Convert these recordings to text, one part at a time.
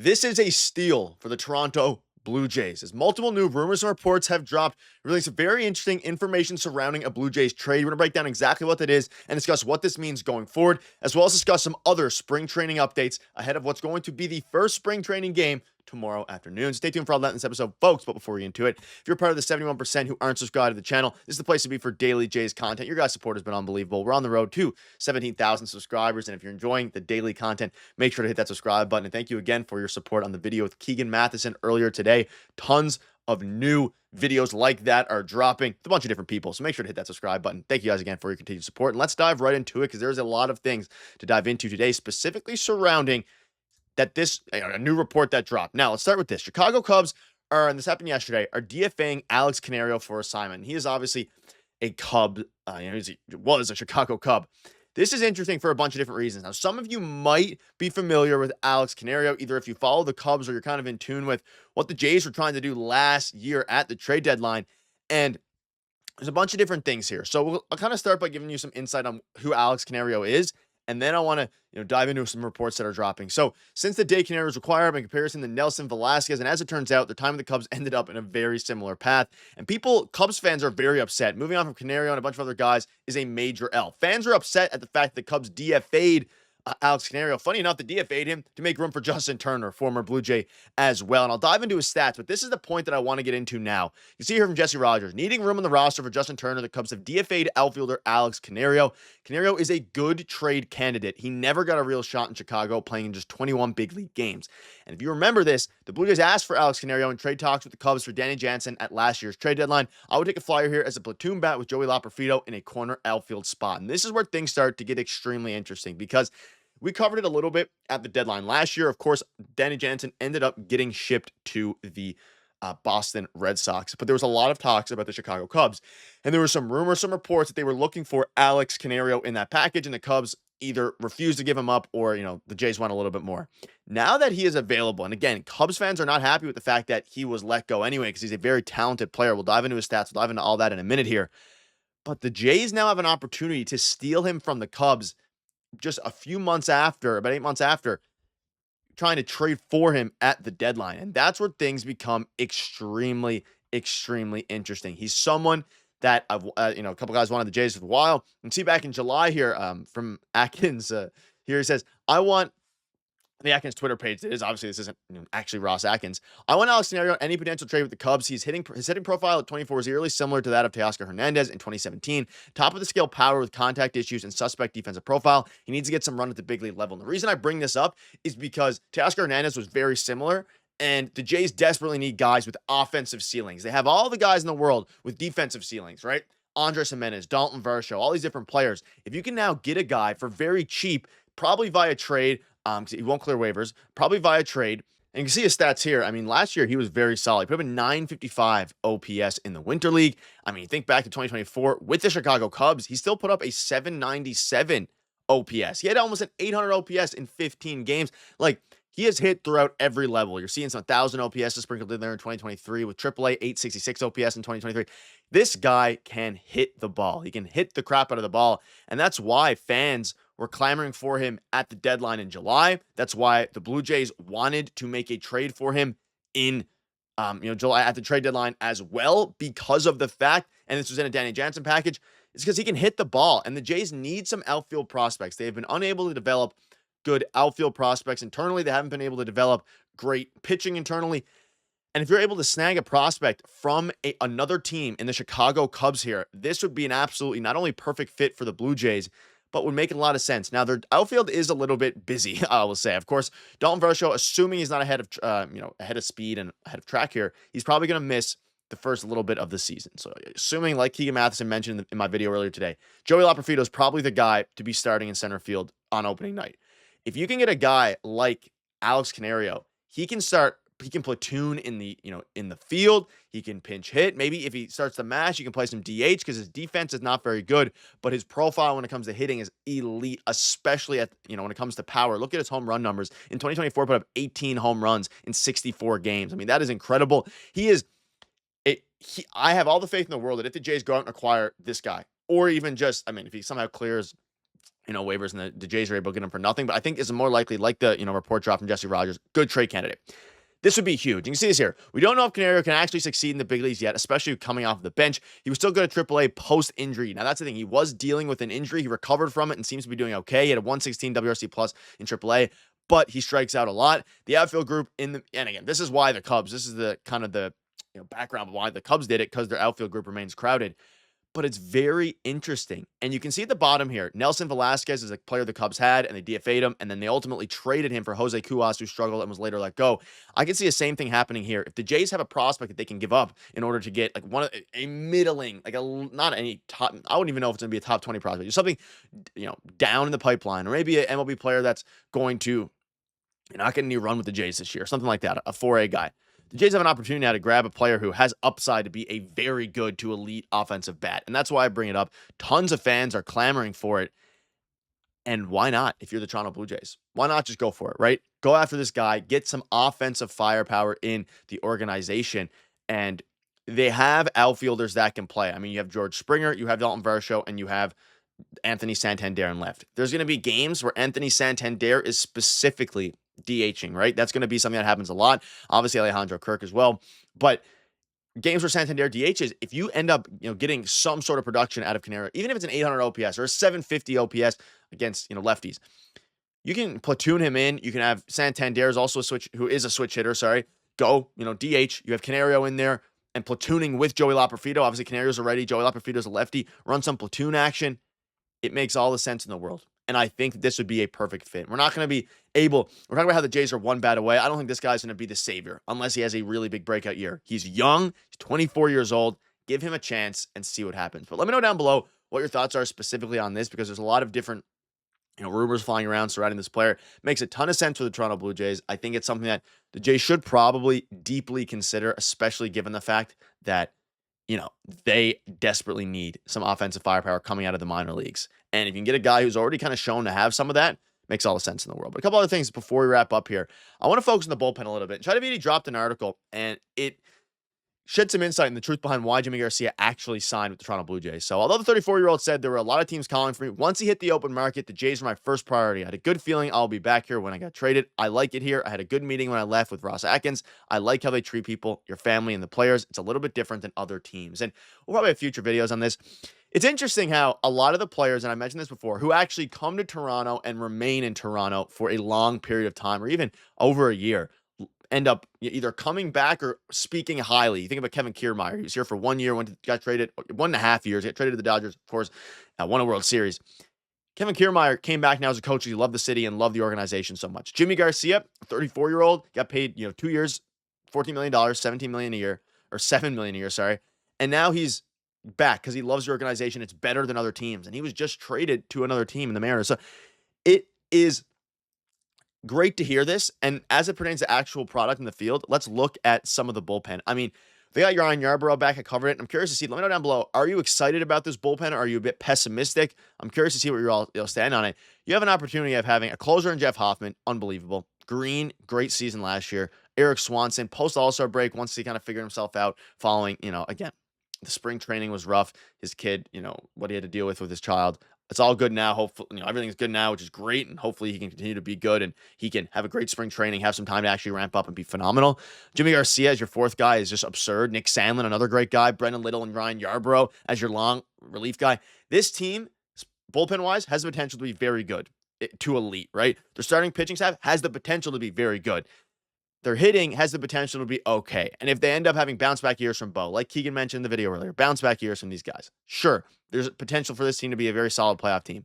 This is a steal for the Toronto Blue Jays, as multiple new rumors and reports have dropped, revealing some very interesting information surrounding a Blue Jays trade. We're going to break down exactly what that is and discuss what this means going forward, as well as discuss some other spring training updates ahead of what's going to be the first spring training game tomorrow afternoon. Stay tuned for all that in this episode, folks. But before we get into it, if you're part of the 71% who aren't subscribed to the channel, this is the place to be for daily Jays content. Your guys' support has been unbelievable. We're on the road to 17,000 subscribers, and if you're enjoying the daily content, make sure to hit that subscribe button. And thank you again for your support on the video with Keegan Matheson earlier today. Tons of new videos like that are dropping with a bunch of different people, so make sure to hit that subscribe button. Thank you guys again for your continued support, and let's dive right into it, because there's a lot of things to dive into today, specifically surrounding that a new report that dropped. Now, let's start with this. Chicago Cubs and this happened yesterday, are DFAing Alex Canario for assignment. He is obviously a Cub. He was a Chicago Cub. This is interesting for a bunch of different reasons. Now, some of you might be familiar with Alex Canario, either if you follow the Cubs or you're kind of in tune with what the Jays were trying to do last year at the trade deadline. And there's a bunch of different things here. So I'll kind of start by giving you some insight on who Alex Canario is, and then I want to dive into some reports that are dropping. So since the day Canario was acquired, in comparison to Nelson Velasquez, and as it turns out, the time of the Cubs ended up in a very similar path. And Cubs fans are very upset. Moving on from Canario and a bunch of other guys is a major L. Fans are upset at the fact that the Cubs DFA'd Alex Canario. Funny enough, they DFA'd him to make room for Justin Turner, former Blue Jay as well. And I'll dive into his stats, but this is the point that I want to get into now. You see here from Jesse Rogers, needing room on the roster for Justin Turner, the Cubs have DFA'd outfielder Alex Canario. Canario is a good trade candidate. He never got a real shot in Chicago, playing in just 21 big league games. And if you remember this, the Blue Jays asked for Alex Canario in trade talks with the Cubs for Danny Jansen at last year's trade deadline. I would take a flyer here as a platoon bat with Joey Loperfido in a corner outfield spot. And this is where things start to get extremely interesting, because we covered it a little bit at the deadline last year. Of course, Danny Jansen ended up getting shipped to the Boston Red Sox, but there was a lot of talks about the Chicago Cubs, and there were some rumors, some reports that they were looking for Alex Canario in that package, and the Cubs either refused to give him up or, the Jays want a little bit more. Now that he is available, and again, Cubs fans are not happy with the fact that he was let go anyway, because he's a very talented player. We'll dive into his stats. We'll dive into all that in a minute here. But the Jays now have an opportunity to steal him from the Cubs just a few months after, about 8 months after, trying to trade for him at the deadline. And that's where things become extremely, extremely interesting. He's someone that I've, a couple guys wanted the Jays for a while. And see back in July here, from Atkins, here he says, I want the Atkins Twitter page. It is obviously, this isn't actually Ross Atkins. I want Alex Canario any potential trade with the Cubs. His hitting profile at 24 is eerily similar to that of Teoscar Hernandez in 2017. Top of the scale power with contact issues and suspect defensive profile. He needs to get some run at the big league level. And the reason I bring this up is because Teoscar Hernandez was very similar, and the Jays desperately need guys with offensive ceilings. They have all the guys in the world with defensive ceilings, right? Andres Jimenez, Dalton Varsho, all these different players. If you can now get a guy for very cheap, probably via trade, because he won't clear waivers, probably via trade. And you can see his stats here. I mean, last year he was very solid. He put up a 955 OPS in the Winter League. I mean, you think back to 2024 with the Chicago Cubs, he still put up a 797 OPS. He had almost an 800 OPS in 15 games. Like, he has hit throughout every level. You're seeing some 1,000 OPS sprinkled in there in 2023 with AAA 866 OPS in 2023. This guy can hit the ball. He can hit the crap out of the ball. And that's why fans were clamoring for him at the deadline in July. That's why the Blue Jays wanted to make a trade for him in July at the trade deadline as well, because of the fact, and this was in a Danny Jansen package, it's because he can hit the ball. And the Jays need some outfield prospects. They have been unable to develop good outfield prospects internally. They haven't been able to develop great pitching internally. And if you're able to snag a prospect from another team in the Chicago Cubs here, this would be an absolutely not only perfect fit for the Blue Jays, but would make a lot of sense. Now, their outfield is a little bit busy, I will say. Of course, Dalton Varsho, assuming he's not ahead of speed and ahead of track here, he's probably going to miss the first little bit of the season. So, assuming, like Keegan Matheson mentioned in my video earlier today, Joey Loperfido is probably the guy to be starting in center field on opening night. If you can get a guy like Alex Canario, he can platoon in the field. He can pinch hit. Maybe if he starts to mash, you can play some DH, because his defense is not very good, but his profile when it comes to hitting is elite, especially when it comes to power. Look at his home run numbers. In 2024, put up 18 home runs in 64 games. I mean, that is incredible. I have all the faith in the world that if the Jays go out and acquire this guy, or even just, if he somehow clears waivers, and the Jays are able to get him for nothing. But I think it's more likely, like the, report drop from Jesse Rogers, good trade candidate. This would be huge. You can see this here. We don't know if Canario can actually succeed in the big leagues yet, especially coming off the bench. He was still good at AAA post-injury. Now, that's the thing. He was dealing with an injury. He recovered from it and seems to be doing okay. He had a 116 WRC plus in AAA, but he strikes out a lot. The outfield group and again, this is why the Cubs, this is the kind of the background of why the Cubs did it, because their outfield group remains crowded. But it's very interesting. And you can see at the bottom here, Nelson Velasquez is a player the Cubs had, and they DFA'd him, and then they ultimately traded him for Jose Cuas, who struggled and was later let go. I can see the same thing happening here. If the Jays have a prospect that they can give up in order to get a middling, not any top, I wouldn't even know if it's going to be a top 20 prospect, just something, down in the pipeline, or maybe an MLB player that's going to not get any run with the Jays this year, something like that, a 4A guy. The Jays have an opportunity now to grab a player who has upside to be a very good to elite offensive bat. And that's why I bring it up. Tons of fans are clamoring for it. And why not if you're the Toronto Blue Jays? Why not just go for it, right? Go after this guy, get some offensive firepower in the organization. And they have outfielders that can play. I mean, you have George Springer, you have Dalton Varsho, and you have Anthony Santander in left. There's going to be games where Anthony Santander is specifically DHing, right? That's going to be something that happens a lot. Obviously, Alejandro Kirk as well. But games where Santander DHs, if you end up, getting some sort of production out of Canario, even if it's an 800 OPS or a 750 OPS against, lefties, you can platoon him in. You can have Santander who is a switch hitter, go, DH. You have Canario in there and platooning with Joey Loperfido. Obviously, Canario's a righty. Joey Loperfido's a lefty. Run some platoon action. It makes all the sense in the world. And I think this would be a perfect fit. We're talking about how the Jays are one bat away. I don't think this guy's going to be the savior unless he has a really big breakout year. He's young. He's 24 years old. Give him a chance and see what happens. But let me know down below what your thoughts are specifically on this, because there's a lot of different rumors flying around surrounding this player. Makes a ton of sense for the Toronto Blue Jays. I think it's something that the Jays should probably deeply consider, especially given the fact that they desperately need some offensive firepower coming out of the minor leagues. And if you can get a guy who's already kind of shown to have some of that, makes all the sense in the world. But a couple other things before we wrap up here. I want to focus on the bullpen a little bit. Schneider dropped an article, and it shed some insight in the truth behind why Yimi Garcia actually signed with the Toronto Blue Jays. So although the 34-year-old said there were a lot of teams calling for me, once he hit the open market, the Jays were my first priority. I had a good feeling I'll be back here when I got traded. I like it here. I had a good meeting when I left with Ross Atkins. I like how they treat people, your family, and the players. It's a little bit different than other teams. And we'll probably have future videos on this. It's interesting how a lot of the players, and I mentioned this before, who actually come to Toronto and remain in Toronto for a long period of time or even over a year, end up either coming back or speaking highly. You think about Kevin Kiermaier. He was here for 1 year, got traded, 1.5 years, got traded to the Dodgers, of course, won a World Series. Kevin Kiermaier came back now as a coach. He loved the city and loved the organization so much. Yimi Garcia, 34-year-old, got paid, 2 years, $14 million, $17 million a year, or $7 million a year, sorry. And now he's back because he loves the organization. It's better than other teams. And he was just traded to another team in the Mariners. So it is great to hear this. And as it pertains to actual product in the field, let's look at some of the bullpen. I mean, they got Ryan Yarbrough back. I covered it. I'm curious to see. Let me know down below. Are you excited about this bullpen, or are you a bit pessimistic? I'm curious to see where you'll stand on it. You have an opportunity of having a closer in Jeff Hoffman. Unbelievable. Green, great season last year. Eric Swanson, post All-Star break, once he kind of figured himself out following, again, the spring training was rough. His kid, what he had to deal with his child. It's all good now. Hopefully, everything's good now, which is great. And hopefully he can continue to be good and he can have a great spring training, have some time to actually ramp up and be phenomenal. Yimi Garcia as your fourth guy is just absurd. Nick Sandlin, another great guy. Brendan Little and Ryan Yarbrough as your long relief guy. This team, bullpen-wise, has the potential to be very good, to elite, right? Their starting pitching staff has the potential to be very good. Their hitting has the potential to be okay. And if they end up having bounce-back years from Bo, like Keegan mentioned in the video earlier, bounce-back years from these guys, sure, there's potential for this team to be a very solid playoff team.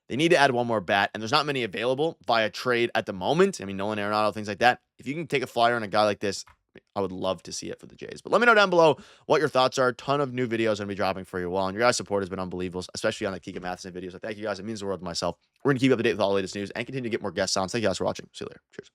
They need to add one more bat, and there's not many available via trade at the moment. I mean, Nolan Arenado, things like that. If you can take a flyer on a guy like this, I would love to see it for the Jays. But let me know down below what your thoughts are. A ton of new videos going to be dropping for you all, and your guys' support has been unbelievable, especially on the Keegan Matheson videos. So thank you guys. It means the world to myself. We're going to keep you up to date with all the latest news and continue to get more guests on. Thank you guys for watching. See you later. Cheers.